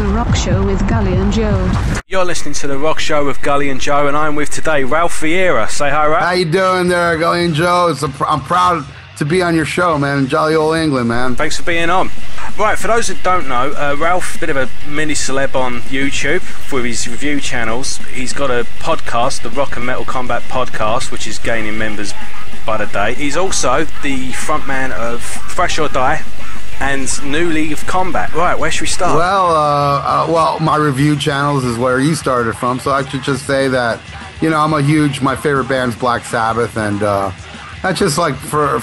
The Rock Show with Gully and Joe. You're listening to The Rock Show with Gully and Joe, and I'm with today Ralph Viera. Say hi, Ralph. How you doing there, Gully and Joe? I'm proud to be on your show, man. Jolly old England, man. Thanks for being on. Right, for those that don't know, Ralph, a bit of a mini celeb on YouTube with his review channels. He's got a podcast, the Rock and Metal Combat Podcast, which is gaining members by the day. He's also the frontman of Thrash or Die and New League of Combat. Right, where should we start? Well, my review channels is where you started from, so I should just say that, you know, my favorite band's Black Sabbath, and that's just like for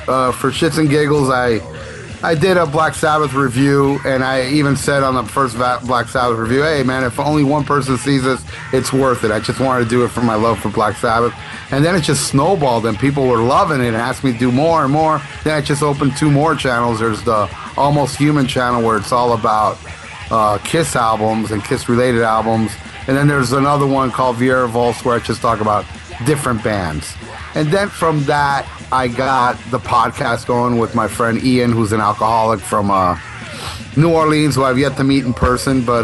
shits and giggles, I did a Black Sabbath review, and I even said on the first Black Sabbath review, hey man, if only one person sees this, it's worth it. I just wanted to do it for my love for Black Sabbath. And then it just snowballed, and people were loving it and asked me to do more and more. Then I just opened 2 more channels. There's the Almost Human channel, where it's all about Kiss albums and Kiss-related albums. And then there's another one called Viera Vaults, where I just talk about different bands. And then from that, I got the podcast going with my friend Ian, who's an alcoholic from New Orleans, who I've yet to meet in person. But,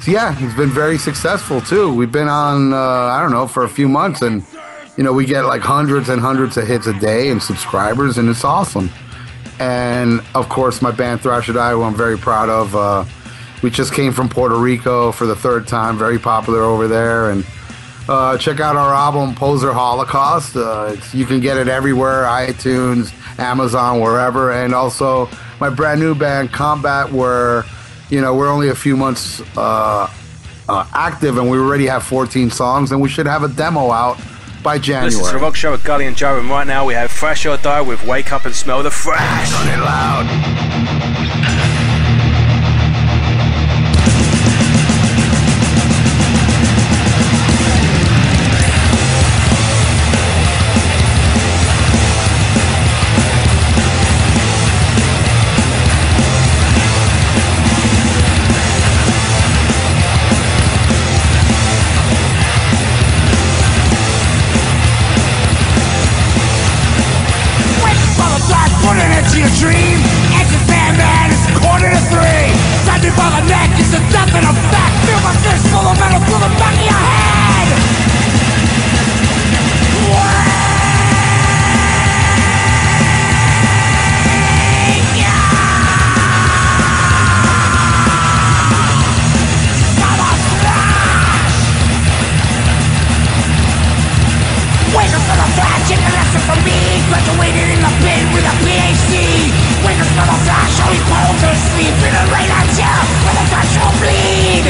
so yeah, it's been very successful, too. We've been on, I don't know, for a few months. And, you know, we get like hundreds and hundreds of hits a day and subscribers, and it's awesome. And, of course, my band Thrash or Die, who I'm very proud of. We just came from Puerto Rico for the 3rd time. Very popular over there. And check out our album, Poser Holocaust. You can get it everywhere, iTunes, Amazon, wherever. And also my brand new band, Combat, where, you know, we're only a few months active, and we already have 14 songs, and we should have a demo out by January. Listen to The Rock Show with Gully and Joe, and right now we have Thrash or Die with Wake Up and Smell the Thrash. Turn it loud. Your dream, it's a Sandman, it's 2:45. Grab me by the neck, it's a death and a fact. Feel my fist full of metal through the back of your head. Wake up for the flash, take a lesson from me. Graduated in the bin with a PhD. Wake up for the flash, only bones are asleep. In a rain on chair, where the flash will bleed.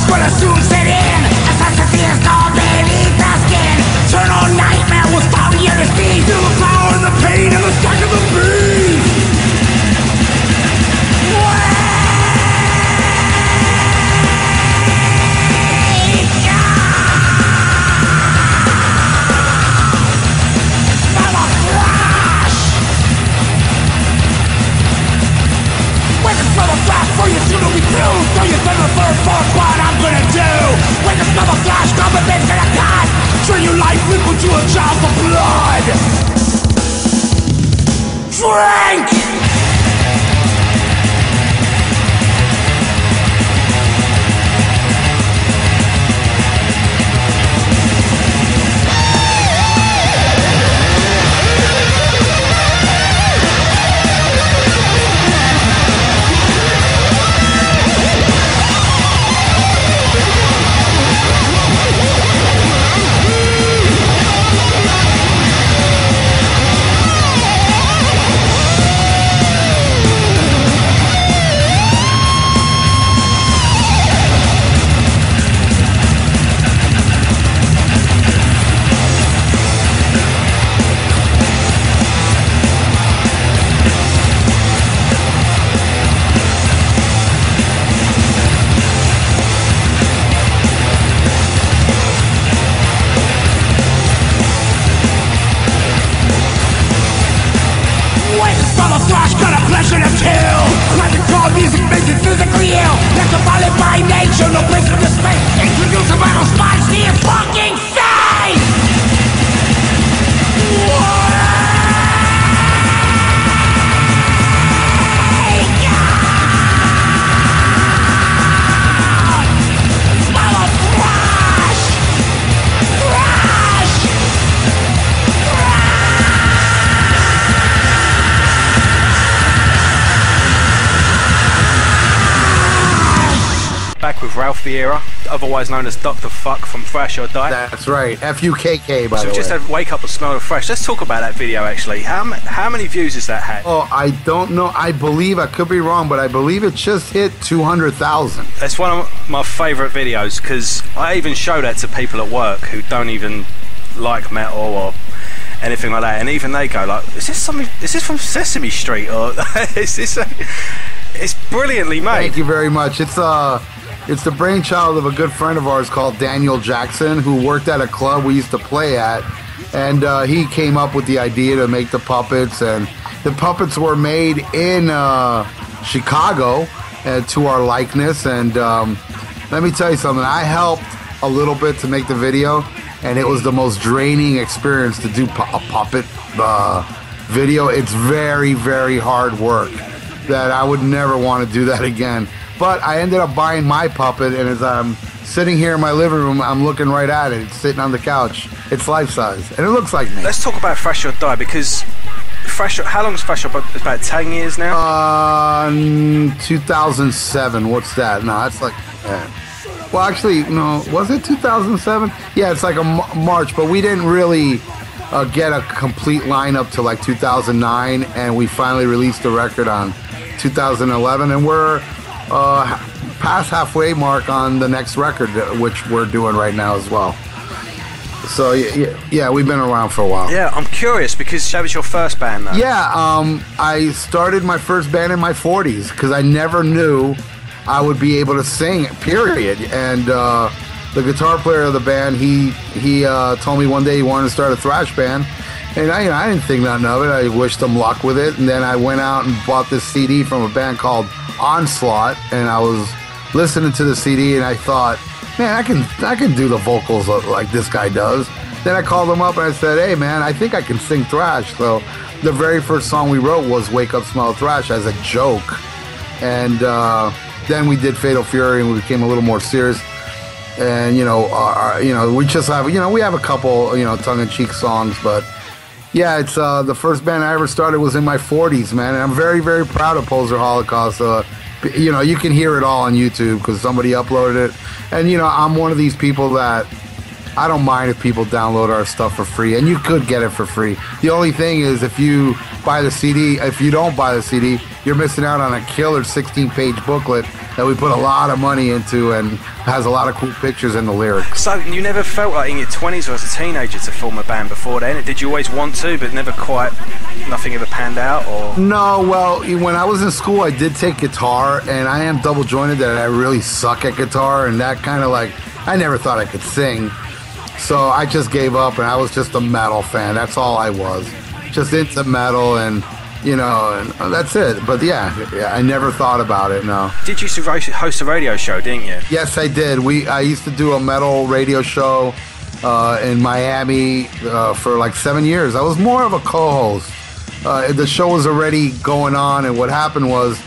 Will soon set in. Assassin's is called beneath the skin. Eternal nightmare will stop you to see. Feel the power and the pain and the stack of the beast. For you soon to be through. So you send the third part, what I'm gonna do. Wake up, smell the flash, come and make it a god. Turn your life liquid to a jar of blood. Drink! passion to kill. Crack and core music makes it physically ill. Like a violent by nature, no place for despair. Introduce a vital spots to your fucking face. Back with Ralph Viera, otherwise known as Dr. Fukk from Thrash or Die. That's right, Fukk, by So the we way. just had Wake Up and Smell the Fresh. Let's talk about that video actually. How many views has that had? Oh, I don't know. I believe, I could be wrong, but I believe it just hit 200,000. It's one of my favourite videos because I even show that to people at work who don't even like metal or anything like that, and even they go like, "Is this something? Is this from Sesame Street or is this?" It's brilliantly made. Thank you very much. It's the brainchild of a good friend of ours called Daniel Jackson, who worked at a club we used to play at, and he came up with the idea to make the puppets, and the puppets were made in Chicago to our likeness. And let me tell you something, I helped a little bit to make the video, and it was the most draining experience to do a puppet video. It's very, very hard work that I would never want to do that again. But I ended up buying my puppet, and as I'm sitting here in my living room, I'm looking right at it. It's sitting on the couch. It's life size, and it looks like me. Let's talk about Thrash or Die, because how long is Thrash or Die? About 10 years now? 2007. What's that? No, that's like... well, actually, no. Was it 2007? Yeah, it's like a March, but we didn't really get a complete lineup till like 2009, and we finally released the record on 2011, and we're past halfway mark on the next record, which we're doing right now as well. So yeah, we've been around for a while. Yeah, I'm curious because that was your first band, though. Yeah, I started my first band in my 40s because I never knew I would be able to sing, period. And the guitar player of the band, he told me one day he wanted to start a thrash band, and I didn't think nothing of it. I wished him luck with it, and then I went out and bought this CD from a band called Onslaught, and I was listening to the CD, and I thought, man, I can do the vocals like this guy does. Then I called him up and I said, hey man, I think I can sing thrash. So the very first song we wrote was Wake Up Smell Thrash as a joke, and then we did Fatal Fury, and we became a little more serious. And we just have we have a couple tongue-in-cheek songs, but yeah, it's the first band I ever started was in my 40s, man, and I'm very, very proud of Poser Holocaust. You can hear it all on YouTube because somebody uploaded it, and I'm one of these people that I don't mind if people download our stuff for free, and you could get it for free. The only thing is, if you buy the CD, if you don't buy the CD, you're missing out on a killer 16-page booklet that we put a lot of money into and has a lot of cool pictures in the lyrics. So you never felt like in your 20s or as a teenager to form a band before then? Did you always want to, but never quite, nothing ever panned out? Or No, well, when I was in school, I did take guitar, and I am double jointed that I really suck at guitar, and that kind of I never thought I could sing. So I just gave up, and I was just a metal fan. That's all I was. Just into metal, and and that's it. But yeah, I never thought about it, no. Did you host a radio show, didn't you? Yes, I did. I used to do a metal radio show in Miami for like 7 years. I was more of a co-host. The show was already going on, and what happened was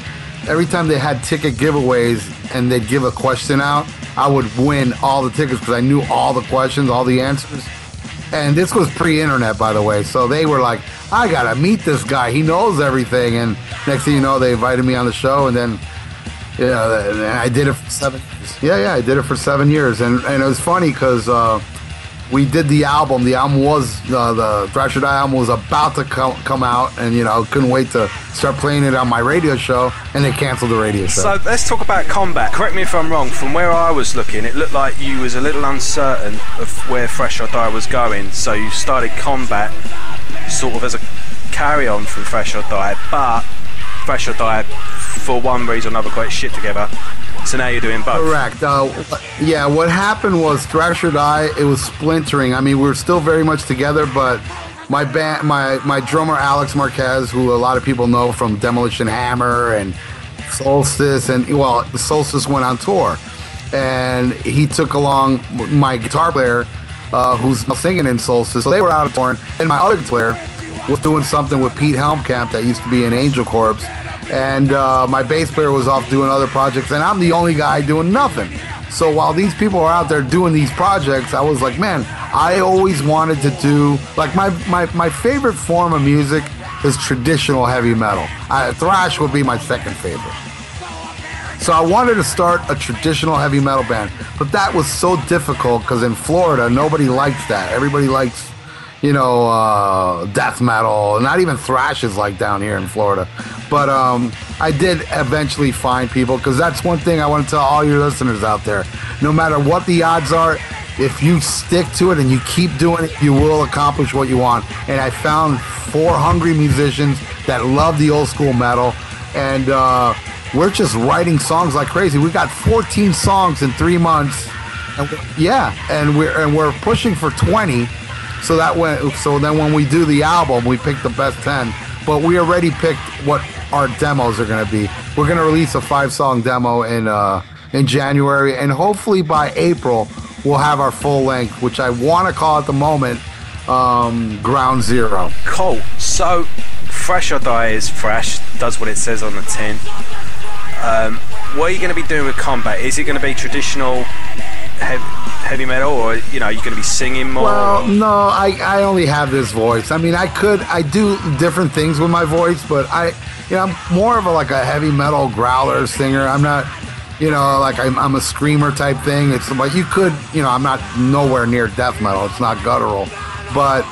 every time they had ticket giveaways and they'd give a question out, I would win all the tickets because I knew all the questions, all the answers. And this was pre-internet, by the way, so they were like, I gotta meet this guy, he knows everything. And next thing you know, they invited me on the show, and then I did it for 7 years. Yeah, I did it for 7 years. And it was funny because we did the album. The album was, the Thrash or Die album was about to come out, and couldn't wait to start playing it on my radio show, and they canceled the radio show. So let's talk about Combat. Correct me if I'm wrong, from where I was looking, it looked like you was a little uncertain of where Thrash or Die was going, so you started Combat sort of as a carry-on from Thrash or Die, but Thrash or Die, for one reason or another, got its shit together. So now you're doing both. Correct. Yeah, what happened was Thrash or Die, it was splintering. I mean, we were still very much together, but my band, my drummer Alex Marquez, who a lot of people know from Demolition Hammer and Solstice, and well, the Solstice went on tour, and he took along my guitar player, who's singing in Solstice. So they were out of tour, and my other player was doing something with Pete Helmkamp that used to be in Angel Corpse, and my bass player was off doing other projects, and I'm the only guy doing nothing. So while these people are out there doing these projects, I was like, man, I always wanted to do, like, my favorite form of music is traditional heavy metal. Thrash would be my second favorite. So I wanted to start a traditional heavy metal band, but that was so difficult because in Florida, nobody likes that. Everybody likes, you know, death metal. Not even thrash is like down here in Florida. But I did eventually find people, because that's one thing I want to tell all your listeners out there. No matter what the odds are, if you stick to it and you keep doing it, you will accomplish what you want. And I found 4 hungry musicians that love the old school metal, and we're just writing songs like crazy. We got 14 songs in 3 months. And we're pushing for 20. So then when we do the album, we pick the best 10. But we already picked what our demos are going to be. We're going to release a 5-song demo in January, and hopefully by April we'll have our full length, which I want to call at the moment Ground Zero. Cool. So Thrash or Die is Thrash, does what it says on the tin. What are you going to be doing with Combat? Is it going to be traditional heavy metal, or you know, you're going to be singing more? Well, no, I only have this voice. I mean, I do different things with my voice, but I'm more of a heavy metal growler singer. I'm not, you know, like I'm a screamer type thing. It's like you could, you know, I'm not nowhere near death metal. It's not guttural, but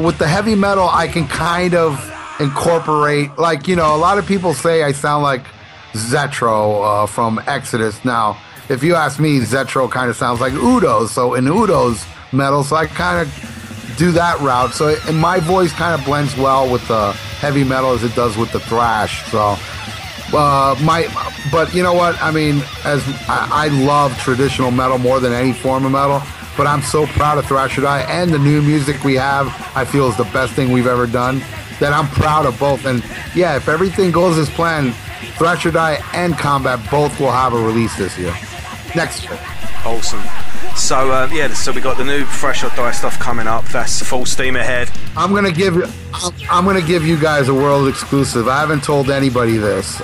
with the heavy metal, I can kind of incorporate, like, you know, a lot of people say I sound like Zetro from Exodus. Now, if you ask me, Zetro kind of sounds like Udo's, so in Udo's metal, so I kind of do that route. So and my voice kind of blends well with the heavy metal as it does with the thrash. So, but you know what? I mean, as I love traditional metal more than any form of metal, but I'm so proud of Thrash or Die, and the new music we have, I feel is the best thing we've ever done, that I'm proud of both. And yeah, if everything goes as planned, Thrash or Die and Combat both will have a release this year. Next year. Awesome. So so we got the new Thrash or Die stuff coming up. That's full steam ahead. I'm gonna give you guys a world exclusive. I haven't told anybody this.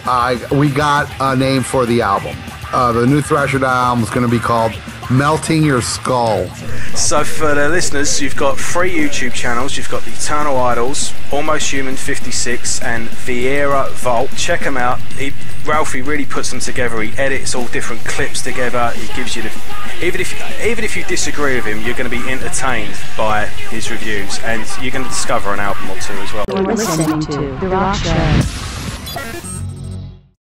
We got a name for the album. The new Thrash or Die album is gonna be called Melting Your Skull. So for the listeners, you've got 3 YouTube channels. You've got the Eternal Idols, Almost Human 56, and Viera Vault. Check them out. Ralphie really puts them together. He edits all different clips together. He gives you even if you disagree with him, you're going to be entertained by his reviews, and you're going to discover an album or two as well. You're listening to The Rock Show.